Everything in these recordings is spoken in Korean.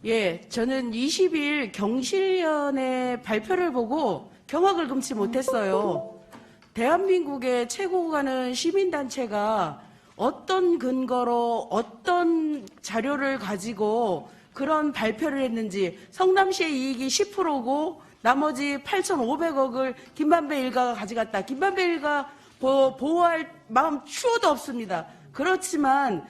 예, 저는 20일 경실련의 발표를 보고 경악을 금치 못했어요. 대한민국의 최고 가는 시민단체가 어떤 근거로 어떤 자료를 가지고 그런 발표를 했는지, 성남시의 이익이 10%고 나머지 8,500억을 김만배 일가가 가져갔다. 김만배 일가 보호할 마음 추호도 없습니다. 그렇지만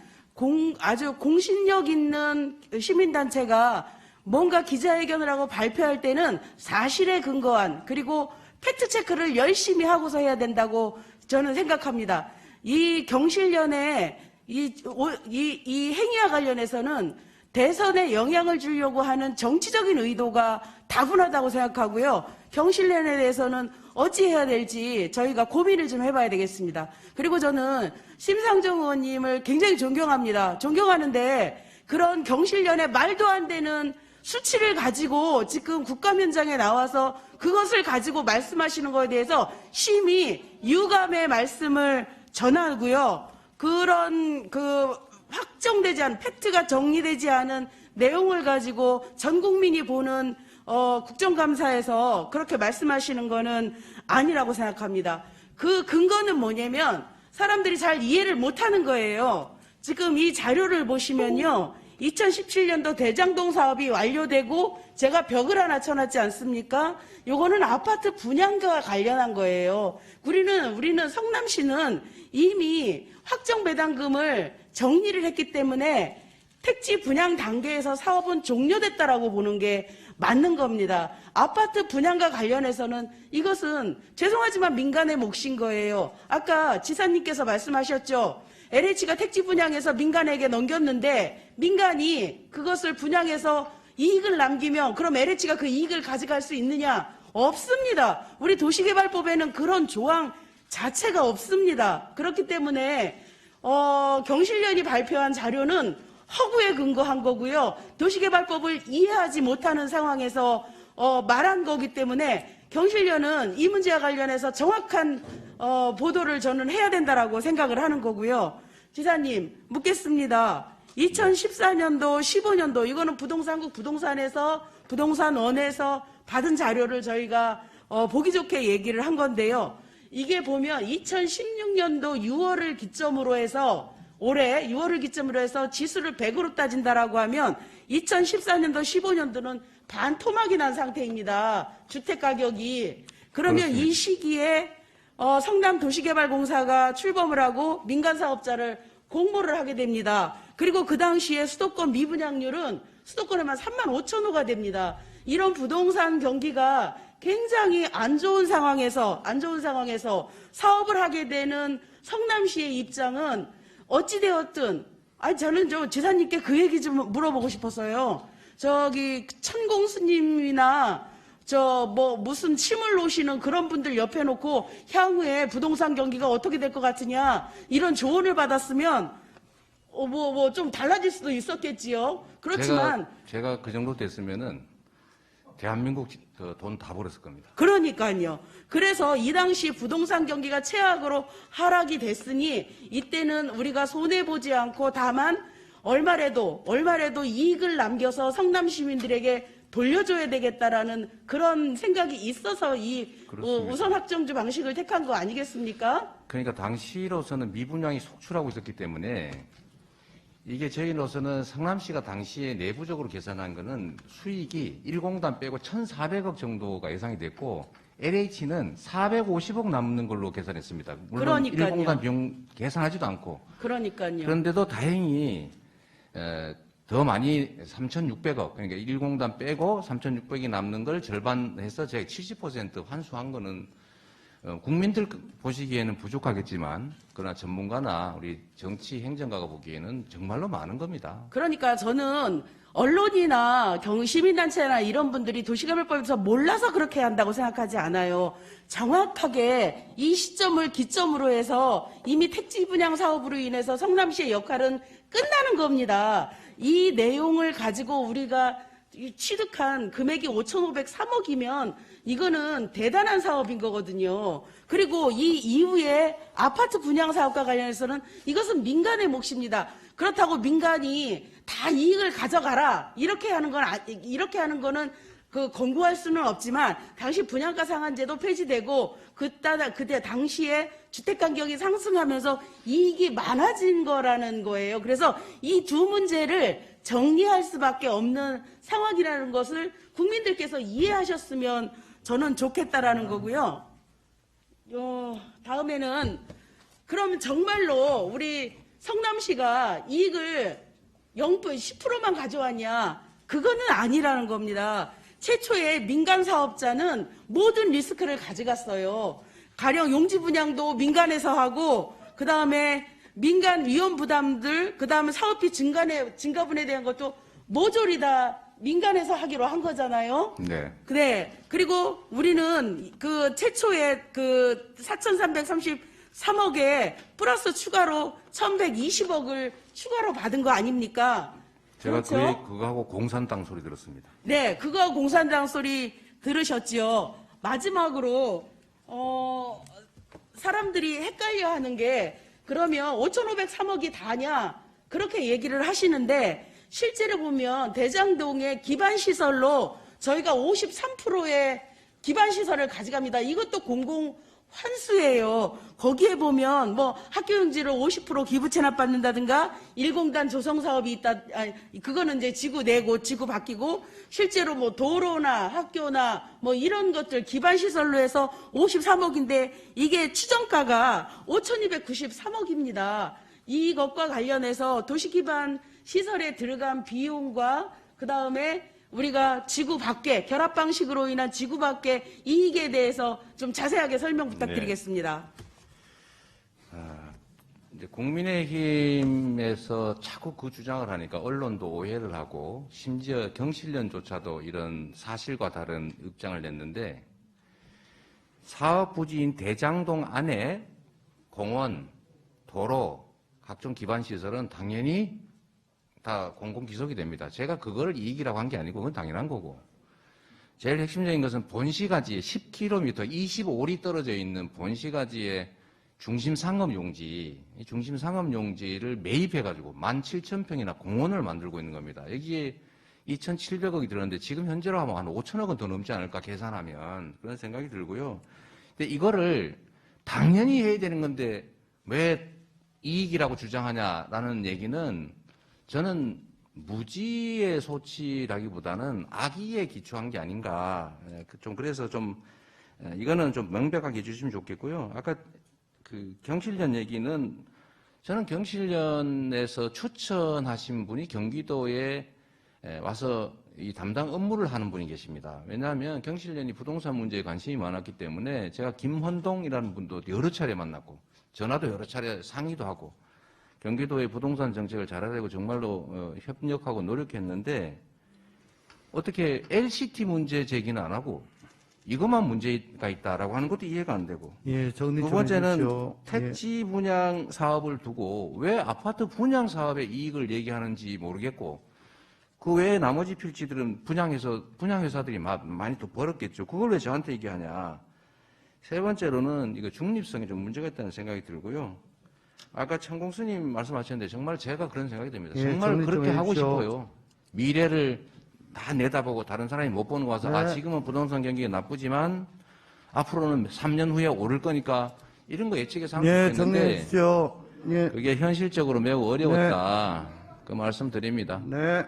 아주 공신력 있는 시민단체가 뭔가 기자회견을 하고 발표할 때는 사실에 근거한, 그리고 팩트체크를 열심히 하고서 해야 된다고 저는 생각합니다. 이 경실련의 이 행위와 관련해서는 대선에 영향을 주려고 하는 정치적인 의도가 다분하다고 생각하고요. 경실련에 대해서는 어찌해야 될지 저희가 고민을 좀 해봐야 되겠습니다. 그리고 저는 심상정 의원님을 굉장히 존경합니다. 존경하는데 그런 경실련의 말도 안 되는 수치를 가지고 지금 국감 현장에 나와서 그것을 가지고 말씀하시는 것에 대해서 심히 유감의 말씀을 전하고요. 그런 확정되지 않은, 팩트가 정리되지 않은 내용을 가지고 전 국민이 보는 국정감사에서 그렇게 말씀하시는 거는 아니라고 생각합니다. 그 근거는 뭐냐면 사람들이 잘 이해를 못하는 거예요. 지금 이 자료를 보시면요. 2017년도 대장동 사업이 완료되고 제가 벽을 하나 쳐놨지 않습니까? 요거는 아파트 분양과 관련한 거예요. 우리는 성남시는 이미 확정 배당금을 정리를 했기 때문에 택지 분양 단계에서 사업은 종료됐다라고 보는 게 맞는 겁니다. 아파트 분양과 관련해서는 이것은 죄송하지만 민간의 몫인 거예요. 아까 지사님께서 말씀하셨죠. LH가 택지 분양해서 민간에게 넘겼는데 민간이 그것을 분양해서 이익을 남기면 그럼 LH가 그 이익을 가져갈 수 있느냐? 없습니다. 우리 도시개발법에는 그런 조항 자체가 없습니다. 그렇기 때문에 경실련이 발표한 자료는 허구에 근거한 거고요. 도시개발법을 이해하지 못하는 상황에서 말한 거기 때문에 경실련은 이 문제와 관련해서 정확한 보도를 저는 해야 된다라고 생각을 하는 거고요. 지사님 묻겠습니다. 2014년도, 15년도 이거는 부동산국 부동산에서 부동산원에서 받은 자료를 저희가 보기 좋게 얘기를 한 건데요. 이게 보면 2016년도 6월을 기점으로 해서 올해 6월을 기점으로 해서 지수를 100으로 따진다라고 하면 2014년도, 15년도는 반토막이 난 상태입니다. 주택 가격이. 그러면 그렇습니다. 이 시기에 성남도시개발공사가 출범을 하고 민간 사업자를 공모를 하게 됩니다. 그리고 그 당시에 수도권 미분양률은 수도권에만 35,000호가 됩니다. 이런 부동산 경기가 굉장히 안 좋은 상황에서 사업을 하게 되는 성남시의 입장은 어찌되었든, 저는 지사님께 그 얘기 좀 물어보고 싶었어요. 저기 천공스님이나 무슨 침을 놓으시는 그런 분들 옆에 놓고 향후에 부동산 경기가 어떻게 될 것 같으냐 이런 조언을 받았으면 좀 달라질 수도 있었겠지요. 그렇지만 제가 그 정도 됐으면은 대한민국 돈 다 벌었을 겁니다. 그러니까요. 그래서 이 당시 부동산 경기가 최악으로 하락이 됐으니 이때는 우리가 손해보지 않고 다만 얼마라도 이익을 남겨서 성남 시민들에게 돌려줘야 되겠다라는 그런 생각이 있어서 이 우선 확정주 방식을 택한 거 아니겠습니까? 그러니까 당시로서는 미분양이 속출하고 있었기 때문에 이게 저희로서는 성남시가 당시에 내부적으로 계산한 거는 수익이 1공단 빼고 1,400억 정도가 예상이 됐고 LH는 450억 남는 걸로 계산했습니다. 물론 그러니까요. 1공단 비용 계산하지도 않고. 그러니까요. 그런데도 다행히 더 많이 3,600억, 그러니까 1공단 빼고 3,600억이 남는 걸 절반해서 제가 70% 환수한 거는 국민들 보시기에는 부족하겠지만 그러나 전문가나 우리 정치 행정가가 보기에는 정말로 많은 겁니다. 그러니까 저는 언론이나 시민단체나 이런 분들이 도시개발법에서 몰라서 그렇게 한다고 생각하지 않아요. 정확하게 이 시점을 기점으로 해서 이미 택지 분양 사업으로 인해서 성남시의 역할은 끝나는 겁니다. 이 내용을 가지고 우리가 취득한 금액이 5,503억이면 이거는 대단한 사업인 거거든요. 그리고 이 이후에 아파트 분양 사업과 관련해서는 이것은 민간의 몫입니다. 그렇다고 민간이 다 이익을 가져가라 이렇게 하는 거는 그 권고할 수는 없지만 당시 분양가 상한제도 폐지되고 그때 당시에 주택 가격이 상승하면서 이익이 많아진 거라는 거예요. 그래서 이 두 문제를 정리할 수밖에 없는 상황이라는 것을 국민들께서 이해하셨으면 저는 좋겠다라는 거고요. 다음에는 그러면 정말로 우리 성남시가 이익을 10%만 가져왔냐? 그거는 아니라는 겁니다. 최초에 민간 사업자는 모든 리스크를 가져갔어요. 가령 용지 분양도 민간에서 하고, 그 다음에 민간 위험 부담들, 그 다음에 사업비 증가분에 대한 것도 모조리 다 민간에서 하기로 한 거잖아요. 네. 네. 그리고 우리는 그 최초에 그 4,333억에 플러스 추가로 1,120억을 추가로 받은 거 아닙니까? 제가 그렇죠? 그거하고 공산 땅 소리 들었습니다. 네, 그거 공산당 소리 들으셨죠. 마지막으로 사람들이 헷갈려하는 게 그러면 5,503억이 다냐 그렇게 얘기를 하시는데 실제로 보면 대장동의 기반시설로 저희가 53%의 기반시설을 가져갑니다. 이것도 공공환수예요. 거기에 보면 뭐 학교용지를 50% 기부 체납받는다든가 1공단 조성사업이 있다. 그거는 이제 지구 내고 지구 바뀌고 실제로 뭐 도로나 학교나 뭐 이런 것들 기반시설로 해서 53억인데 이게 추정가가 5,293억입니다. 이것과 관련해서 도시기반 시설에 들어간 비용과 그 다음에 우리가 지구 밖에 결합 방식으로 인한 지구 밖의 이익에 대해서 좀 자세하게 설명 부탁드리겠습니다. 이제 국민의힘에서 자꾸 그 주장을 하니까 언론도 오해를 하고 심지어 경실련조차도 이런 사실과 다른 입장을 냈는데 사업 부지인 대장동 안에 공원, 도로, 각종 기반 시설은 당연히 다 공공기속이 됩니다. 제가 그걸 이익이라고 한 게 아니고 그건 당연한 거고 제일 핵심적인 것은 본시가지에 10km, 25리 떨어져 있는 본시가지의 중심상업용지, 이 중심상업용지를 매입해가지고 17,000평이나 공원을 만들고 있는 겁니다. 여기에 2,700억이 들었는데 지금 현재로 하면 한 5천억은 더 넘지 않을까 계산하면 그런 생각이 들고요. 근데 이거를 당연히 해야 되는 건데 왜 이익이라고 주장하냐라는 얘기는 저는 무지의 소치라기보다는 악의에 기초한 게 아닌가. 좀 그래서 좀 이거는 좀 명백하게 해주시면 좋겠고요. 아까 그 경실련 얘기는 저는 경실련에서 추천하신 분이 경기도에 와서 이 담당 업무를 하는 분이 계십니다. 왜냐하면 경실련이 부동산 문제에 관심이 많았기 때문에 제가 김헌동이라는 분도 여러 차례 만났고 전화도 여러 차례 상의도 하고 경기도의 부동산 정책을 잘하려고 정말로 협력하고 노력했는데 어떻게 LCT 문제 제기는 안 하고 이것만 문제가 있다라고 하는 것도 이해가 안 되고 예, 정리 두 좀 번째는 해주십시오. 택지 분양 사업을 두고 왜 아파트 분양 사업의 이익을 얘기하는지 모르겠고 그 외에 나머지 필지들은 분양회사들이 많이 또 벌었겠죠. 그걸 왜 저한테 얘기하냐. 세 번째로는 이거 중립성에 좀 문제가 있다는 생각이 들고요. 아까 천공스님 말씀하셨는데 정말 제가 그런 생각이 듭니다. 예, 정말 정리 좀 그렇게 하고 해주십시오. 싶어요. 미래를 다 내다보고 다른 사람이 못 보는 거 와서 네. 지금은 부동산 경기가 나쁘지만 앞으로는 3년 후에 오를 거니까 이런 거 예측해서 하면 예, 좋겠는데 정리해 주십시오. 예, 그게 현실적으로 매우 어려웠다. 그 말씀 드립니다. 네.